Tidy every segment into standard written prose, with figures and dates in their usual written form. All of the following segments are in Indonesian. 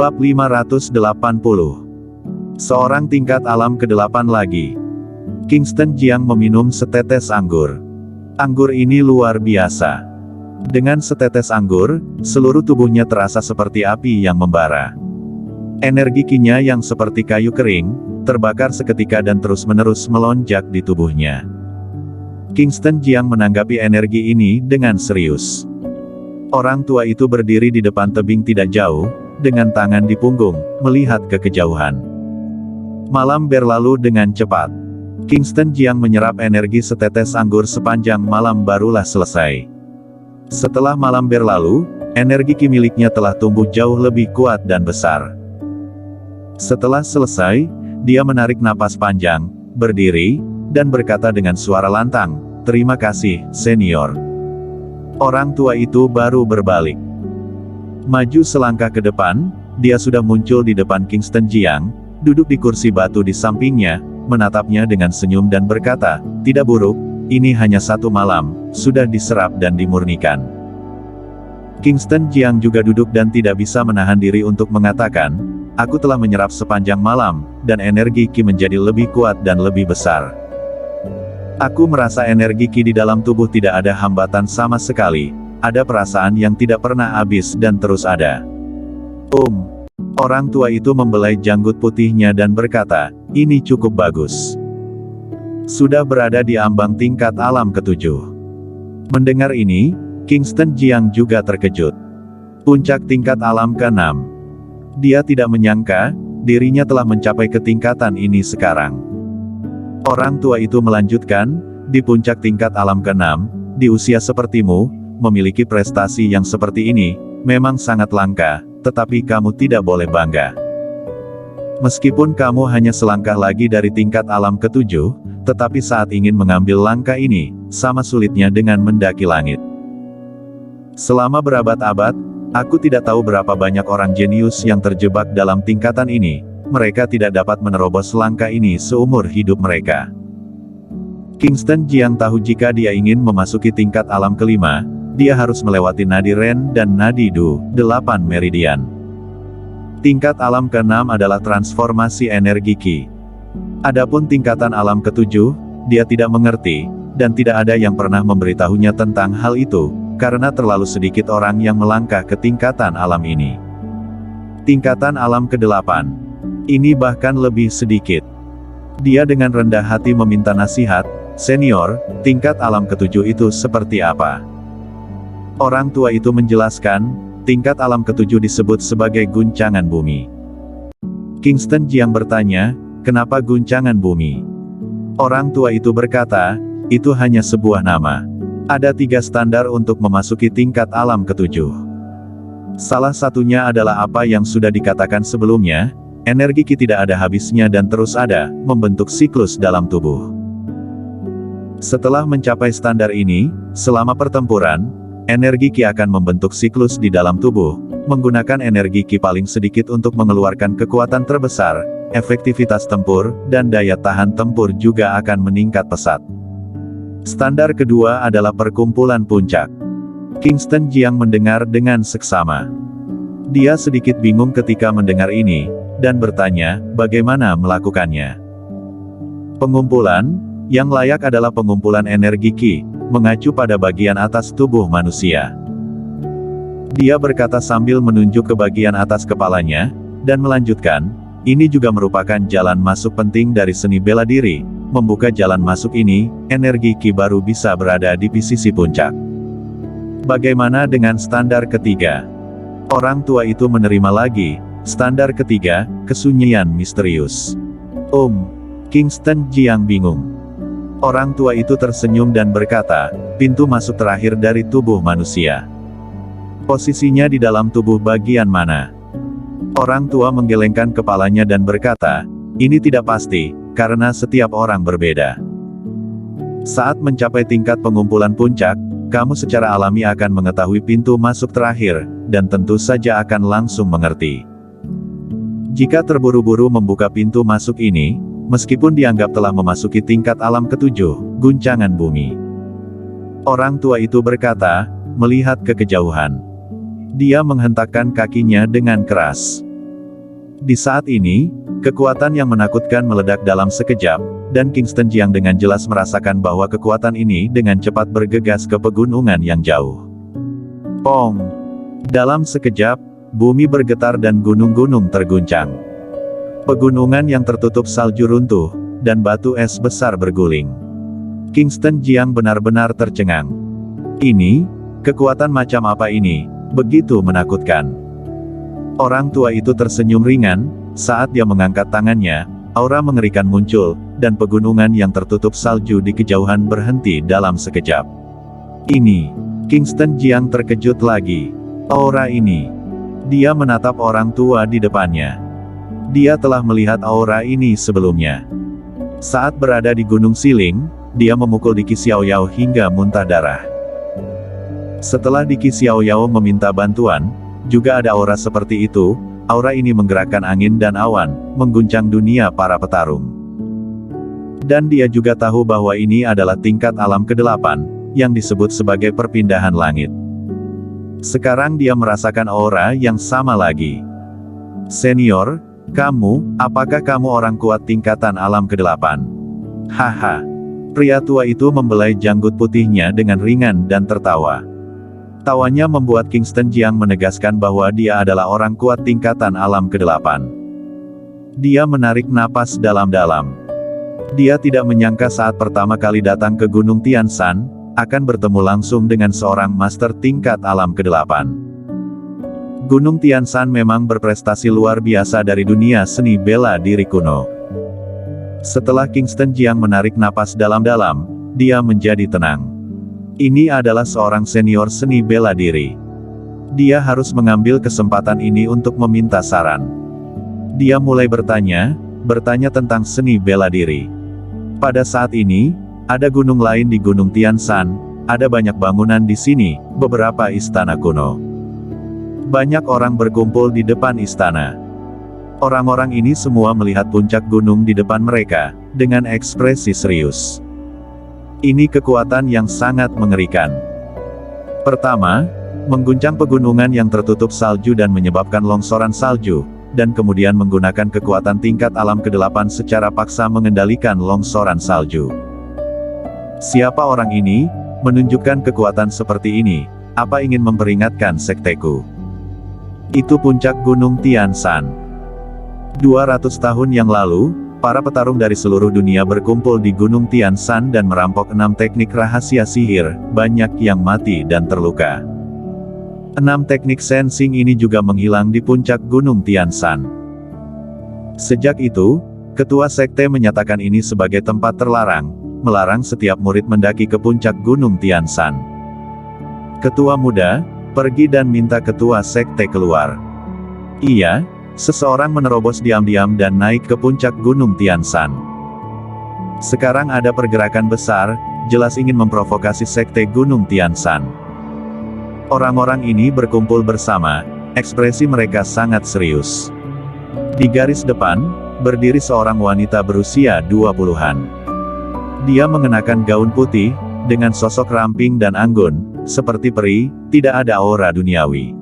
Bab 580. Seorang tingkat alam ke-8 lagi. Kingston Jiang meminum setetes anggur. Anggur ini luar biasa. Dengan setetes anggur, seluruh tubuhnya terasa seperti api yang membara. Energi kinya yang seperti kayu kering, terbakar seketika dan terus-menerus melonjak di tubuhnya. Kingston Jiang menanggapi energi ini dengan serius. Orang tua itu berdiri di depan tebing tidak jauh, dengan tangan di punggung, melihat ke kejauhan. Malam berlalu dengan cepat. Kingston Jiang menyerap energi setetes anggur sepanjang malam barulah selesai. Setelah malam berlalu, energi ki miliknya telah tumbuh jauh lebih kuat dan besar. Setelah selesai, dia menarik napas panjang, berdiri, dan berkata dengan suara lantang, "Terima kasih, senior." Orang tua itu baru berbalik. Maju selangkah ke depan, dia sudah muncul di depan Kingston Jiang, duduk di kursi batu di sampingnya, menatapnya dengan senyum dan berkata, "Tidak buruk, ini hanya satu malam, sudah diserap dan dimurnikan." Kingston Jiang juga duduk dan tidak bisa menahan diri untuk mengatakan, "Aku telah menyerap sepanjang malam, dan energi ki menjadi lebih kuat dan lebih besar. Aku merasa energi ki di dalam tubuh tidak ada hambatan sama sekali, ada perasaan yang tidak pernah habis dan terus ada." Orang tua itu membelai janggut putihnya dan berkata, "Ini cukup bagus. Sudah berada di ambang tingkat alam ke-7. Mendengar ini, Kingston Jiang juga terkejut. Puncak tingkat alam ke-6. Dia tidak menyangka, dirinya telah mencapai ketingkatan ini sekarang. Orang tua itu melanjutkan, "Di puncak tingkat alam ke-6, di usia sepertimu, memiliki prestasi yang seperti ini, memang sangat langka, tetapi kamu tidak boleh bangga. Meskipun kamu hanya selangkah lagi dari tingkat alam ke-7, tetapi saat ingin mengambil langkah ini, sama sulitnya dengan mendaki langit. Selama berabad-abad, aku tidak tahu berapa banyak orang jenius yang terjebak dalam tingkatan ini. Mereka tidak dapat menerobos langkah ini seumur hidup mereka." Kingston Jiang tahu jika dia ingin memasuki tingkat alam ke-5, dia harus melewati nadi Ren dan nadi Du, 8 meridian. Tingkat alam ke-6 adalah transformasi energi ki. Adapun tingkatan alam ke-7, dia tidak mengerti, dan tidak ada yang pernah memberitahunya tentang hal itu, karena terlalu sedikit orang yang melangkah ke tingkatan alam ini. Tingkatan alam ke-8. Ini bahkan lebih sedikit. Dia dengan rendah hati meminta nasihat, "Senior, tingkat alam ke-7 itu seperti apa?" Orang tua itu menjelaskan, tingkat alam ke-7 disebut sebagai guncangan bumi. Kingston Jiang bertanya, "Kenapa guncangan bumi?" Orang tua itu berkata, "Itu hanya sebuah nama. Ada 3 standar untuk memasuki tingkat alam ke-7. Salah satunya adalah apa yang sudah dikatakan sebelumnya, energi ki tidak ada habisnya dan terus ada, membentuk siklus dalam tubuh. Setelah mencapai standar ini, selama pertempuran, energi ki akan membentuk siklus di dalam tubuh, menggunakan energi ki paling sedikit untuk mengeluarkan kekuatan terbesar, efektivitas tempur, dan daya tahan tempur juga akan meningkat pesat. Standar kedua adalah perkumpulan puncak." Kingston Jiang mendengar dengan seksama. Dia sedikit bingung ketika mendengar ini, dan bertanya, bagaimana melakukannya. Pengumpulan, yang layak adalah pengumpulan energi ki, mengacu pada bagian atas tubuh manusia. Dia berkata sambil menunjuk ke bagian atas kepalanya, dan melanjutkan, "Ini juga merupakan jalan masuk penting dari seni bela diri. Membuka jalan masuk ini, energi ki baru bisa berada di sisi puncak." Bagaimana dengan standar ketiga? Orang tua itu menerima lagi. Standar ketiga, kesunyian misterius. Kingston Jiang bingung. Orang tua itu tersenyum dan berkata, "Pintu masuk terakhir dari tubuh manusia. Posisinya di dalam tubuh bagian mana?" Orang tua menggelengkan kepalanya dan berkata, "Ini tidak pasti, karena setiap orang berbeda. Saat mencapai tingkat pengumpulan puncak, kamu secara alami akan mengetahui pintu masuk terakhir, dan tentu saja akan langsung mengerti. Jika terburu-buru membuka pintu masuk ini, meskipun dianggap telah memasuki tingkat alam ke-7, guncangan bumi." Orang tua itu berkata, melihat ke kejauhan. Dia menghentakkan kakinya dengan keras. Di saat ini, kekuatan yang menakutkan meledak dalam sekejap, dan Kingston Jiang dengan jelas merasakan bahwa kekuatan ini dengan cepat bergegas ke pegunungan yang jauh. Pong! Dalam sekejap, bumi bergetar dan gunung-gunung terguncang. Pegunungan yang tertutup salju runtuh, dan batu es besar berguling. Kingston Jiang benar-benar tercengang. Ini, kekuatan macam apa ini, begitu menakutkan. Orang tua itu tersenyum ringan, saat dia mengangkat tangannya, aura mengerikan muncul, dan pegunungan yang tertutup salju di kejauhan berhenti dalam sekejap. Ini, Kingston Jiang terkejut lagi. Aura ini. Dia menatap orang tua di depannya. Dia telah melihat aura ini sebelumnya. Saat berada di Gunung Siling, dia memukul Diki Xiaoyao hingga muntah darah. Setelah Diki Xiaoyao meminta bantuan, juga ada aura seperti itu. Aura ini menggerakkan angin dan awan, mengguncang dunia para petarung. Dan dia juga tahu bahwa ini adalah tingkat alam ke-8, yang disebut sebagai perpindahan langit. Sekarang dia merasakan aura yang sama lagi. Senior, apakah kamu orang kuat tingkatan alam ke-8? Haha. Pria tua itu membelai janggut putihnya dengan ringan dan tertawa. Tawanya membuat Kingston Jiang menegaskan bahwa dia adalah orang kuat tingkatan alam ke-8. Dia menarik napas dalam-dalam. Dia tidak menyangka saat pertama kali datang ke Gunung Tianshan, akan bertemu langsung dengan seorang master tingkat alam ke-8. Gunung Tianshan memang berprestasi luar biasa dari dunia seni bela diri kuno. Setelah Kingston Jiang menarik napas dalam-dalam, dia menjadi tenang. Ini adalah seorang senior seni bela diri. Dia harus mengambil kesempatan ini untuk meminta saran. Dia mulai bertanya tentang seni bela diri. Pada saat ini, ada gunung lain di Gunung Tianshan, ada banyak bangunan di sini, beberapa istana kuno. Banyak orang berkumpul di depan istana. Orang-orang ini semua melihat puncak gunung di depan mereka, dengan ekspresi serius. Ini kekuatan yang sangat mengerikan. Pertama, mengguncang pegunungan yang tertutup salju dan menyebabkan longsoran salju, dan kemudian menggunakan kekuatan tingkat alam ke-8 secara paksa mengendalikan longsoran salju. Siapa orang ini? Menunjukkan kekuatan seperti ini, apa ingin memperingatkan sekteku? Itu puncak Gunung Tianshan. 200 tahun yang lalu, para petarung dari seluruh dunia berkumpul di Gunung Tianshan dan merampok 6 teknik rahasia sihir, banyak yang mati dan terluka. 6 teknik sensing ini juga menghilang di puncak Gunung Tianshan. Sejak itu, ketua sekte menyatakan ini sebagai tempat terlarang, melarang setiap murid mendaki ke puncak Gunung Tianshan. Ketua muda, pergi dan minta ketua sekte keluar. Iya. Seseorang menerobos diam-diam dan naik ke puncak Gunung Tianshan. Sekarang ada pergerakan besar, jelas ingin memprovokasi sekte Gunung Tianshan. Orang-orang ini berkumpul bersama, ekspresi mereka sangat serius. Di garis depan, berdiri seorang wanita berusia 20-an. Dia mengenakan gaun putih, dengan sosok ramping dan anggun, seperti peri, tidak ada aura duniawi.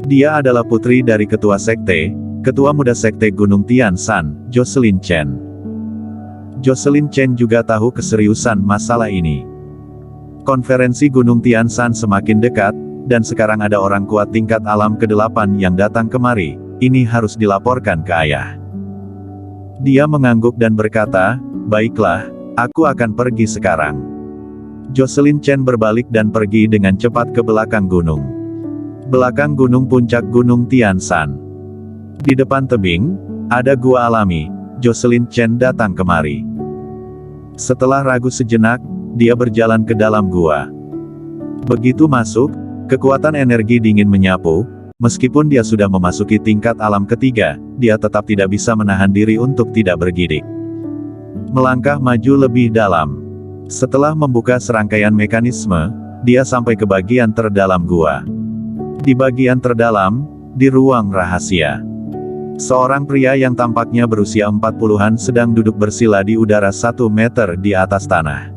Dia adalah putri dari ketua sekte, ketua muda sekte Gunung Tianshan, Jocelyn Chen. Jocelyn Chen juga tahu keseriusan masalah ini. Konferensi Gunung Tianshan semakin dekat, dan sekarang ada orang kuat tingkat alam ke-8 yang datang kemari, ini harus dilaporkan ke ayah. Dia mengangguk dan berkata, baiklah, aku akan pergi sekarang. Jocelyn Chen berbalik dan pergi dengan cepat ke belakang gunung. Belakang gunung puncak Gunung Tianshan. Di depan tebing, ada gua alami, Jocelyn Chen datang kemari. Setelah ragu sejenak, dia berjalan ke dalam gua. Begitu masuk, kekuatan energi dingin menyapu, meskipun dia sudah memasuki tingkat alam ketiga, dia tetap tidak bisa menahan diri untuk tidak bergidik. Melangkah maju lebih dalam. Setelah membuka serangkaian mekanisme, dia sampai ke bagian terdalam gua. Di bagian terdalam, di ruang rahasia, seorang pria yang tampaknya berusia 40-an sedang duduk bersila di udara 1 meter di atas tanah.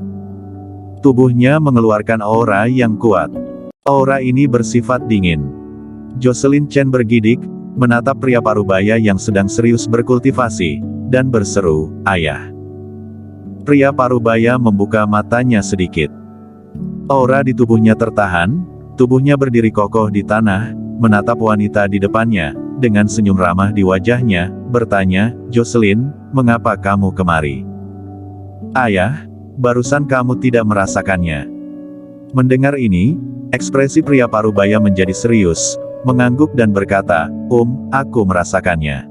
Tubuhnya mengeluarkan aura yang kuat. Aura ini bersifat dingin. Jocelyn Chen bergidik, menatap pria parubaya yang sedang serius berkultivasi, dan berseru, "Ayah." Pria parubaya membuka matanya sedikit. Aura di tubuhnya tertahan, tubuhnya berdiri kokoh di tanah, menatap wanita di depannya, dengan senyum ramah di wajahnya, bertanya, "Jocelyn, mengapa kamu kemari?" "Ayah, barusan kamu tidak merasakannya." Mendengar ini, ekspresi pria parubaya menjadi serius, mengangguk dan berkata, Aku merasakannya."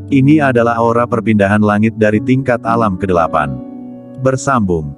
Ini adalah aura perpindahan langit dari tingkat alam ke-8. Bersambung.